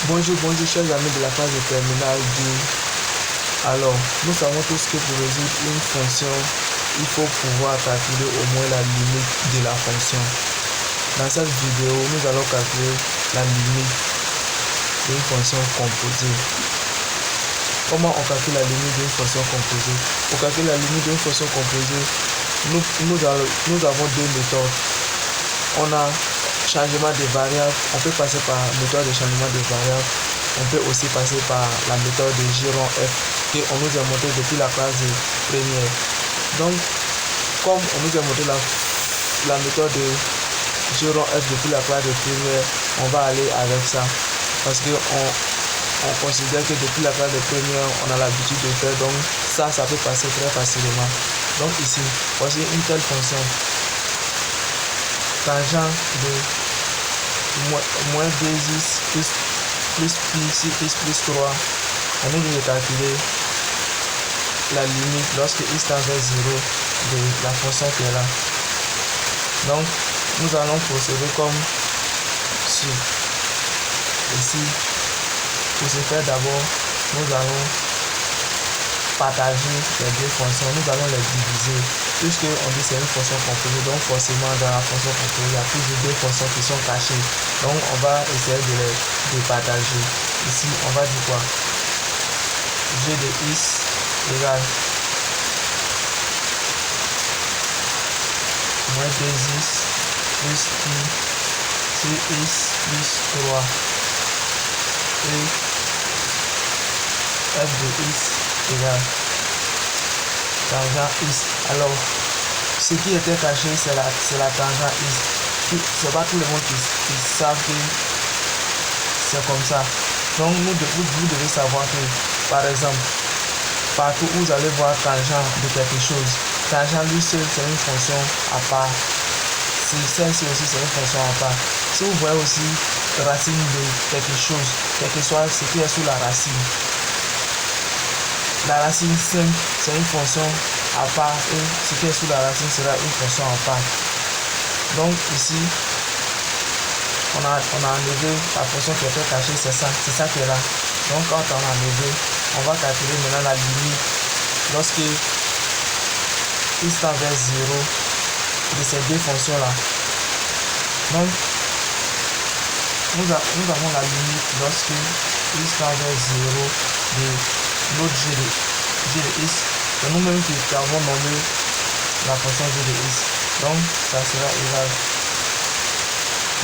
Bonjour, chers amis de la phase de terminale 2. Alors, nous savons tous que pour résoudre une fonction, il faut pouvoir calculer au moins la limite de la fonction. Dans cette vidéo, nous allons calculer la limite d'une fonction composée. Comment on calcule la limite d'une fonction composée? Pour calculer la limite d'une fonction composée, nous avons deux méthodes. On a changement de variable, on peut passer par la méthode de changement de variable, on peut aussi passer par la méthode de J rond F qu'on nous a montré depuis la classe première. Donc, comme on nous a montré la méthode de J rond F depuis la classe première, on va aller avec ça parce que on considère que depuis la classe première, on a l'habitude de faire, donc ça peut passer très facilement. Donc ici, voici une telle fonction. Tangent de moins 2x plus pi plus 3, on nous dit de calculer la limite lorsque x tend vers 0 de la fonction qui est là. Donc nous allons procéder comme ci. Ici, pour ce faire, d'abord nous allons partager les deux fonctions, nous allons les diviser. Puisque on dit c'est une fonction composée, donc forcément dans la fonction composée, il y a toujours deux fonctions qui sont cachées. Donc on va essayer de les partager. Ici, on va dire quoi? G de x égale moins 2x plus pi sur x plus 3 et f de x égale tangent x. Alors, ce qui était caché, c'est la tangent x. C'est pas tout le monde qui savent que c'est comme ça. Donc, vous devez savoir que, par exemple, partout où vous allez voir tangent de quelque chose, tangent lui seul, c'est une fonction à part. Celle-ci aussi, c'est une fonction à part. Si vous voyez aussi racine de quelque chose, quel que soit ce qui est sous la racine, la racine 5, c'est une fonction à part et ce qui est sous la racine sera une fonction à part. Donc ici, on a enlevé la fonction qui était cachée, c'est ça qui est là. Donc quand on a enlevé, on va calculer maintenant la limite lorsque x tend vers 0 de ces deux fonctions là. Donc nous avons la limite lorsque x tend vers 0 de l'autre g de x, c'est nous-mêmes qui avons nommé la fonction g de x. Donc ça sera égal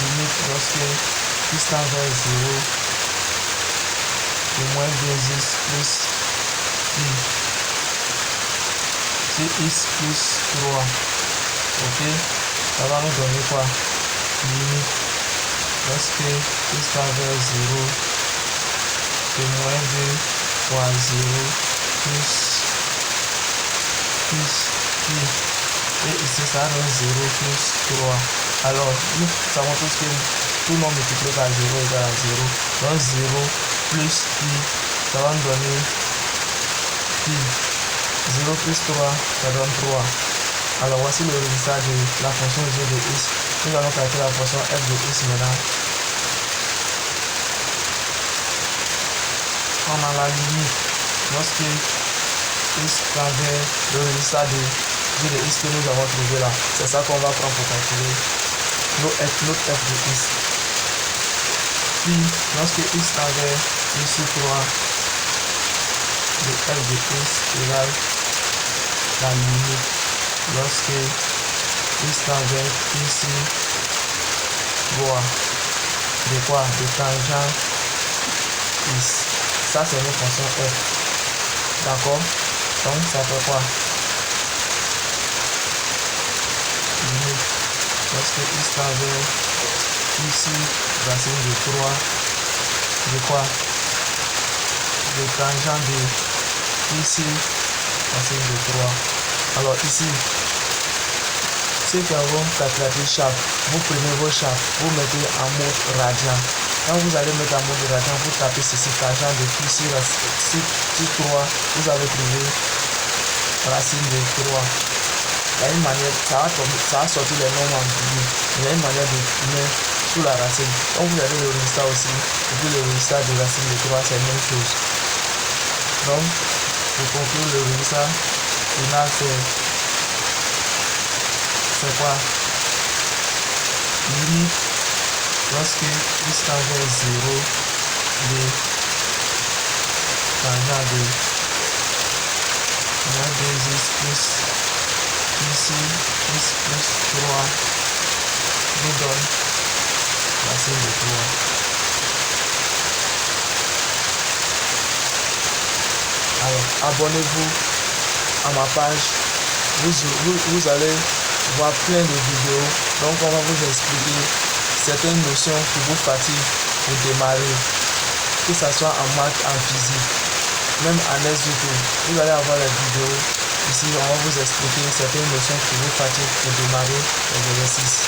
limite lorsque x tend vers 0 de moins 2x plus pi sur x plus 3. Ok, ça va nous donner quoi? Limite lorsque x tend vers 0 de moins 2 fois 0 plus pi, et ici ça donne 0 plus 3. Alors nous savons tous que tout nombre multiplié par 0 égale à 0. Donc 0 plus pi, ça va nous donner pi. 0 plus 3, ça donne 3. Alors voici le résultat de la fonction g de x. Nous allons calculer la fonction f de x maintenant. On a la limite lorsque x tend vers le résultat de g de x que nous avons trouvé là. C'est ça qu'on va prendre pour calculer notre f de x. Puis lorsque x tend vers pi sur 3 de f de x égale la limite lorsque x tend vers pi sur 3 de quoi? De tangent x. Ça c'est notre fonction f. D'accord? Donc ça fait quoi? Limite lorsque x tend vers ici racine de 3 de quoi? De tangent de ici racine de 3. Alors ici, ceux qui ont calculatrice Sharp, vous prenez vos Sharp, vous mettez en mode radian. Quand vous allez mettre en mode radian, vous tapez ceci, tangent de pi sur 3, vous avez trouvé racine de 3. Il y a une manière, ça va sortir les nombres en bleu. Il y a une manière de sous la racine. Donc vous avez le résultat aussi, et puis le résultat de racine de 3, c'est la même chose. Donc, pour conclure, le résultat final, c'est quoi? Limite, lorsque x tend vers 0 de tangent de 2x plus ici x plus 3 nous donne racine de 3. Alors, abonnez-vous à ma page. Vous allez voir plein de vidéos. Donc, on va vous expliquer certaines notions qui vous fatiguent pour démarrer, que ce soit en maths, en physique, même en SVT. Vous allez avoir les vidéos. Ici, on va vous expliquer certaines notions qui vous fatiguent pour démarrer les exercices.